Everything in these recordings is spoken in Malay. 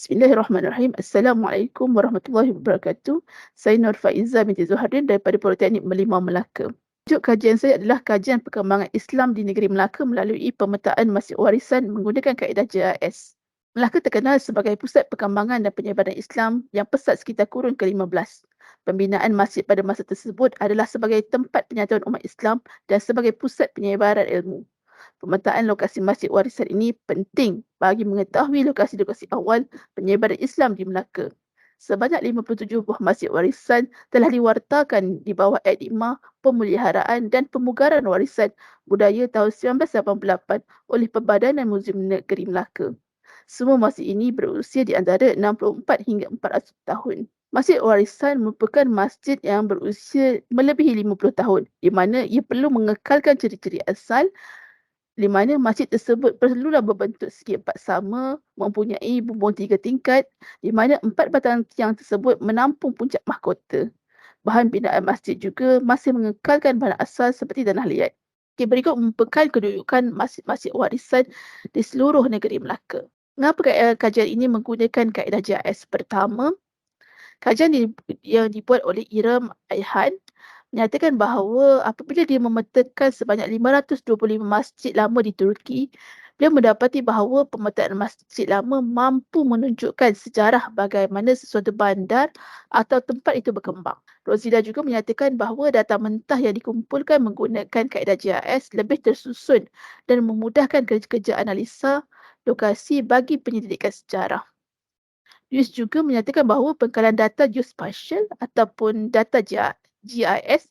Bismillahirrahmanirrahim. Assalamualaikum warahmatullahi wabarakatuh. Saya Nur Faiza binti Zuhardin daripada Politeknik Merlimau Melaka. Tajuk kajian saya adalah kajian perkembangan Islam di negeri Melaka melalui pemetaan masjid warisan menggunakan kaedah JIS. Melaka terkenal sebagai pusat perkembangan dan penyebaran Islam yang pesat sekitar kurun ke-15. Pembinaan masjid pada masa tersebut adalah sebagai tempat penyatuan umat Islam dan sebagai pusat penyebaran ilmu. Pemetaan lokasi masjid warisan ini penting bagi mengetahui lokasi-lokasi awal penyebaran Islam di Melaka. Sebanyak 57 buah masjid warisan telah diwartakan di bawah Iktimah Pemeliharaan dan Pemugaran Warisan Budaya tahun 1988 oleh Perbadanan Muzium Negeri Melaka. Semua masjid ini berusia di antara 64 hingga 400 tahun. Masjid warisan merupakan masjid yang berusia melebihi 50 tahun di mana ia perlu mengekalkan ciri-ciri asal di mana masjid tersebut perlulah berbentuk segi empat sama, mempunyai bumbung 3 tingkat, di mana 4 batang tiang tersebut menampung puncak mahkota. Bahan binaan masjid juga masih mengekalkan bahan asal seperti tanah liat. Okay, berikut merupakan kedudukan masjid-masjid warisan di seluruh negeri Melaka. Mengapa kajian ini menggunakan kaedah JIS? Pertama, kajian yang dibuat oleh Iram Ayhan menyatakan bahawa apabila dia memetakan sebanyak 525 masjid lama di Turki, dia mendapati bahawa pemetaan masjid lama mampu menunjukkan sejarah bagaimana sesuatu bandar atau tempat itu berkembang. Rozida juga menyatakan bahawa data mentah yang dikumpulkan menggunakan kaedah GIS lebih tersusun dan memudahkan kerja-kerja analisa lokasi bagi penyelidikan sejarah. Yus juga menyatakan bahawa pengkalan data geospatial ataupun data GIS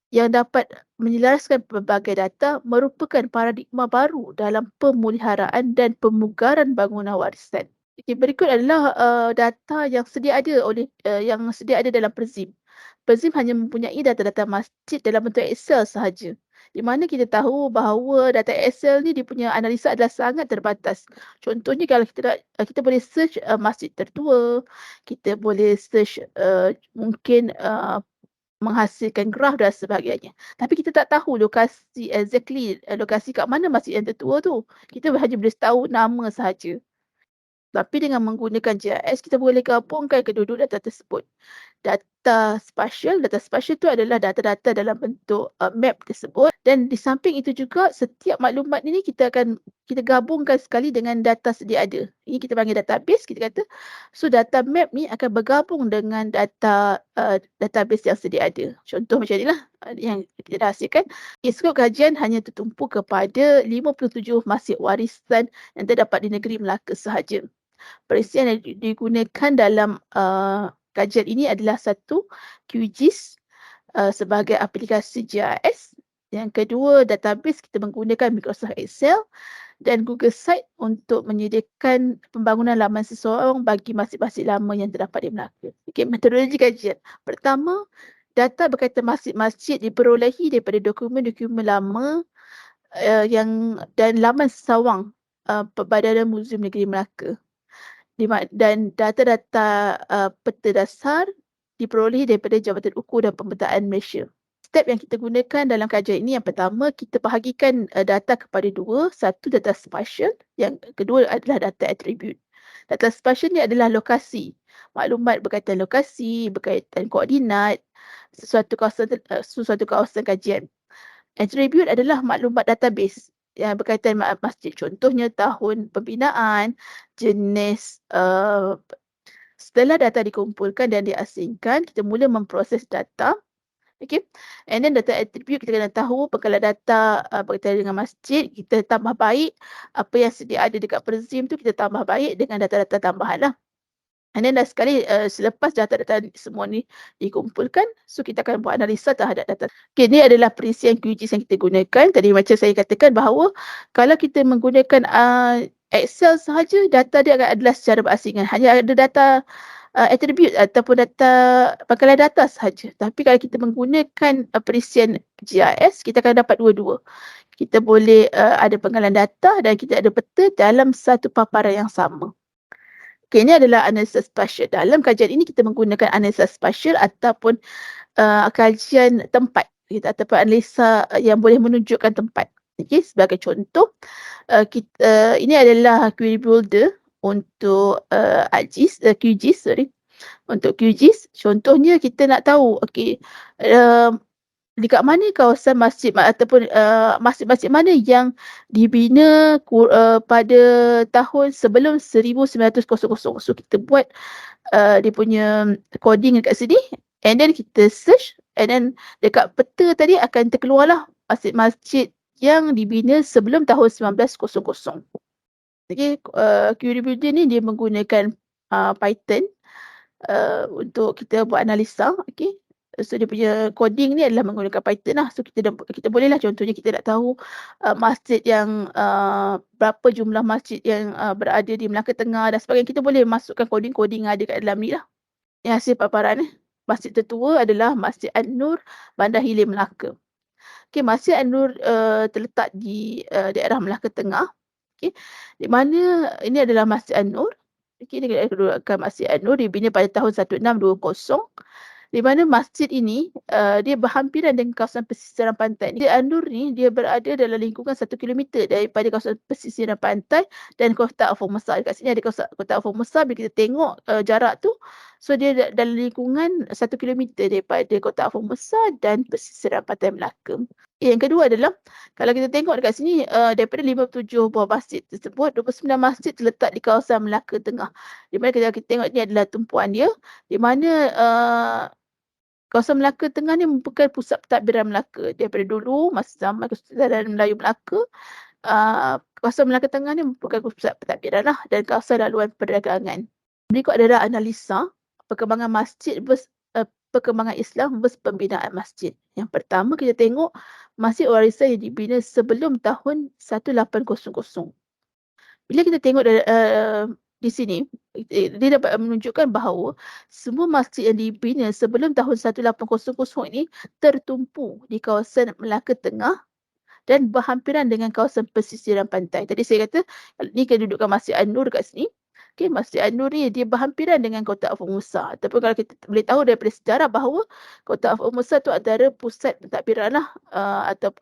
yang dapat menyelaraskan pelbagai data merupakan paradigma baru dalam pemeliharaan dan pemugaran bangunan warisan. Okay, berikut adalah data yang sedia ada dalam Perzim. Perzim hanya mempunyai data-data masjid dalam bentuk Excel sahaja. Di mana kita tahu bahawa data Excel ni dia punya analisa adalah sangat terbatas. Contohnya kalau kita boleh search masjid tertua, kita boleh search mungkin menghasilkan graf dan sebagainya. Tapi kita tak tahu lokasi kat mana masjid yang tertua tu. Kita hanya boleh tahu nama sahaja. Tapi dengan menggunakan GIS, kita boleh gabungkan kedua-dua data tersebut. Data spasial tu adalah data-data dalam bentuk map tersebut. Dan di samping itu juga, setiap maklumat ini kita gabungkan sekali dengan data sedia ada. Ini kita panggil database, kita kata. So, data map ni akan bergabung dengan database yang sedia ada. Contoh macam inilah yang kita dah hasilkan. Skop kajian hanya tertumpu kepada 57 masjid warisan yang terdapat di negeri Melaka sahaja. Perisian yang digunakan dalam kajian ini adalah satu, QGIS sebagai aplikasi GIS. Yang kedua, database kita menggunakan Microsoft Excel dan Google Site untuk menyediakan pembangunan laman seseorang bagi masjid-masjid lama yang terdapat di Melaka. Okay, metodologi kajian. Pertama, data berkaitan masjid-masjid diperolehi daripada dokumen-dokumen lama dan laman sesawang Perbadanan Muzium Negeri Melaka. Dan data-data peta dasar diperolehi daripada Jabatan Ukur dan Pemetaan Malaysia. Step yang kita gunakan dalam kajian ini, yang pertama, kita bahagikan data kepada dua. Satu, data spatial. Yang kedua adalah data attribute. Data spatial ni adalah lokasi. Maklumat berkaitan lokasi, berkaitan koordinat, sesuatu kawasan kajian. Attribute adalah maklumat database yang berkaitan masjid. Contohnya tahun pembinaan, jenis. Setelah data dikumpulkan dan diasingkan, kita mula memproses data. Okay. And then data attribute, kita kena tahu pengkalan data berkaitan dengan masjid, kita tambah baik. Apa yang sedia ada dekat Perzim tu, kita tambah baik dengan data-data tambahan lah. And then sekali selepas data-data semua ni dikumpulkan, so kita akan buat analisa terhadap data. Okay, ni adalah perisian QGIS yang kita gunakan. Tadi macam saya katakan bahawa kalau kita menggunakan Excel sahaja, data dia adalah secara berasingan. Hanya ada data attribute ataupun data pangkalan data sahaja. Tapi kalau kita menggunakan perisian GIS, kita akan dapat dua-dua. Kita boleh ada pangkalan data dan kita ada peta dalam satu paparan yang sama. Okay, ini adalah analisa spasial. Dalam kajian ini kita menggunakan analisa spasial ataupun kajian tempat ataupun analisa yang boleh menunjukkan tempat. Okay, sebagai contoh, ini adalah query builder Untuk QGIS, sorry. Untuk QGIS, contohnya kita nak tahu, okey, dekat mana kawasan masjid ataupun masjid-masjid mana yang dibina pada tahun sebelum 1900. So kita buat dia punya coding dekat sini, and then kita search, and then dekat peta tadi akan terkeluarlah masjid-masjid yang dibina sebelum tahun 1900. Okey, query builder ni dia menggunakan Python untuk kita buat analisa, okey. So dia punya coding ni adalah menggunakan Python lah. So kita bolehlah, contohnya kita nak tahu masjid yang berapa jumlah masjid yang berada di Melaka Tengah dan sebagainya. Kita boleh masukkan coding-coding yang ada kat dalam ni lah. Yang hasil paparan masjid tertua adalah Masjid An-Nur, Bandar Hilir, Melaka. Okey, Masjid An-Nur terletak di daerah Melaka Tengah. Okey, di mana ini adalah Masjid An-Nur. Okey, dia kedudukan Masjid An-Nur dibina pada tahun 1620. Di mana masjid ini dia berhampiran dengan kawasan pesisiran pantai. Masjid An-Nur ni dia berada dalam lingkungan 1 kilometer daripada kawasan pesisiran pantai dan Kota Afur Mesar. Dekat sini ada Kota Afur Mesar. Bila kita tengok jarak tu, so dia dalam lingkungan 1 kilometer daripada Kota Afur Mesar dan pesisiran pantai Melaka. Yang kedua adalah, kalau kita tengok dekat sini, daripada 57 buah masjid tersebut, 29 masjid terletak di kawasan Melaka Tengah. Di mana kita tengok ni adalah tumpuan dia, di mana kawasan Melaka Tengah ni merupakan pusat pentadbiran Melaka. Daripada dulu, masa zaman Kesultanan Melayu Melaka, kawasan Melaka Tengah ni merupakan pusat pentadbiran lah dan kawasan laluan perdagangan. Berikut adalah analisa perkembangan masjid perkembangan Islam versus pembinaan masjid. Yang pertama, kita tengok masjid warisan yang dibina sebelum tahun 1800. Bila kita tengok di sini, dia dapat menunjukkan bahawa semua masjid yang dibina sebelum tahun 1800 ini tertumpu di kawasan Melaka Tengah dan berhampiran dengan kawasan pesisiran pantai. Tadi saya kata, ni kedudukan Masjid An-Nur kat sini. Okay, Masjid An-Nur ni dia berhampiran dengan Kota Afur Mesar. Ataupun kalau kita boleh tahu daripada sejarah bahawa Kota Afur Mesar tu antara pusat pentadbiran lah, atau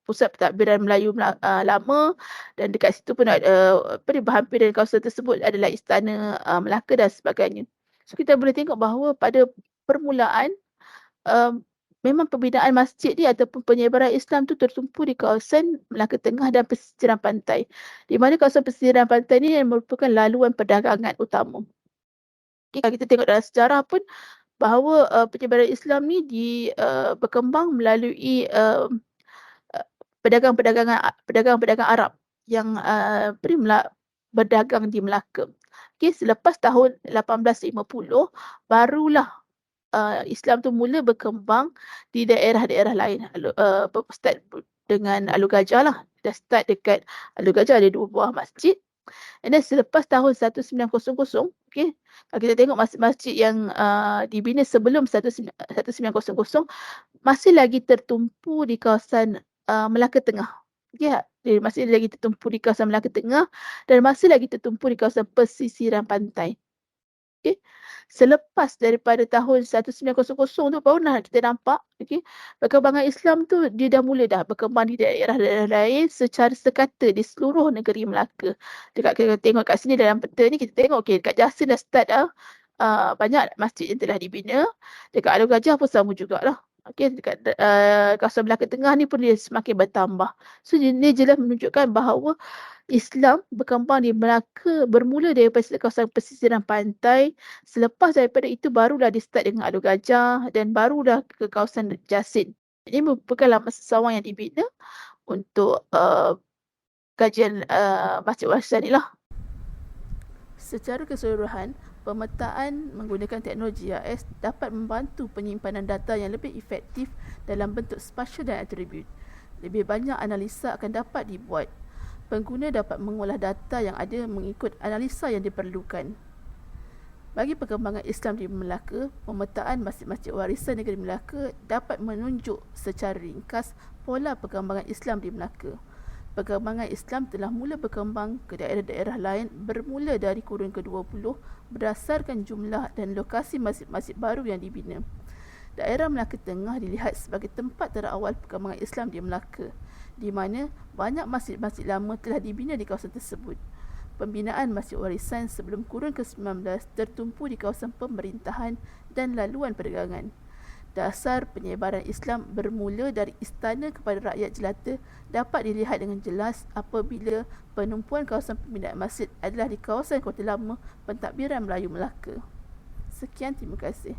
pusat pentadbiran Melayu lama, dan dekat situ pun berhampir dengan kawasan tersebut adalah Istana Melaka dan sebagainya. So kita boleh tengok bahawa pada permulaan memang pembinaan masjid ni ataupun penyebaran Islam tu tertumpu di kawasan Melaka Tengah dan pesisiran pantai. Di mana kawasan pesisiran pantai ni merupakan laluan perdagangan utama. Okay, kalau kita tengok dalam sejarah pun bahawa penyebaran Islam ni berkembang melalui pedagang-pedagang Arab yang berdagang di Melaka. Okay, selepas tahun 1850 barulah Islam tu mula berkembang di daerah-daerah lain. Start dengan Alur Gajah lah. Dah start dekat Alur Gajah ada 2 buah masjid. And then selepas tahun 1900, okay, kalau kita tengok masjid-masjid yang dibina sebelum 1900, masih lagi tertumpu di kawasan Melaka Tengah. Okay, dia masih lagi tertumpu di kawasan Melaka Tengah dan masih lagi tertumpu di kawasan pesisiran pantai. Okay. Selepas daripada tahun 1900 tu barulah kita nampak, okay, perkembangan Islam tu dia dah mula berkembang di daerah-daerah lain secara sekata di seluruh negeri Melaka. Dekat kita tengok kat sini dalam peta ni, kita tengok okay, dekat Jasin dah start banyak masjid yang telah dibina. Dekat Alur Gajah pun sama jugalah. Okay, dekat kawasan Melaka Tengah ni pun dia semakin bertambah. So ini jelas menunjukkan bahawa Islam berkembang di Melaka bermula daripada kawasan pesisiran pantai. Selepas daripada itu barulah di start dengan Alur Gajah dan barulah ke kawasan Jasin. Ini merupakan masa sawang yang dibina untuk kajian masjid warisan ni lah. Secara keseluruhan, pemetaan menggunakan teknologi GIS dapat membantu penyimpanan data yang lebih efektif dalam bentuk spasial dan atribut. Lebih banyak analisa akan dapat dibuat. Pengguna dapat mengolah data yang ada mengikut analisa yang diperlukan. Bagi perkembangan Islam di Melaka, pemetaan masjid-masjid warisan negeri Melaka dapat menunjuk secara ringkas pola perkembangan Islam di Melaka. Perkembangan Islam telah mula berkembang ke daerah-daerah lain bermula dari kurun ke-20 berdasarkan jumlah dan lokasi masjid-masjid baru yang dibina. Daerah Melaka Tengah dilihat sebagai tempat terawal perkembangan Islam di Melaka, di mana banyak masjid-masjid lama telah dibina di kawasan tersebut. Pembinaan Masjid Warisan sebelum kurun ke-19 tertumpu di kawasan pemerintahan dan laluan perdagangan. Dasar penyebaran Islam bermula dari istana kepada rakyat jelata dapat dilihat dengan jelas apabila penumpuan kawasan pembinaan masjid adalah di kawasan Kota Lama Pentadbiran Melayu Melaka. Sekian, terima kasih.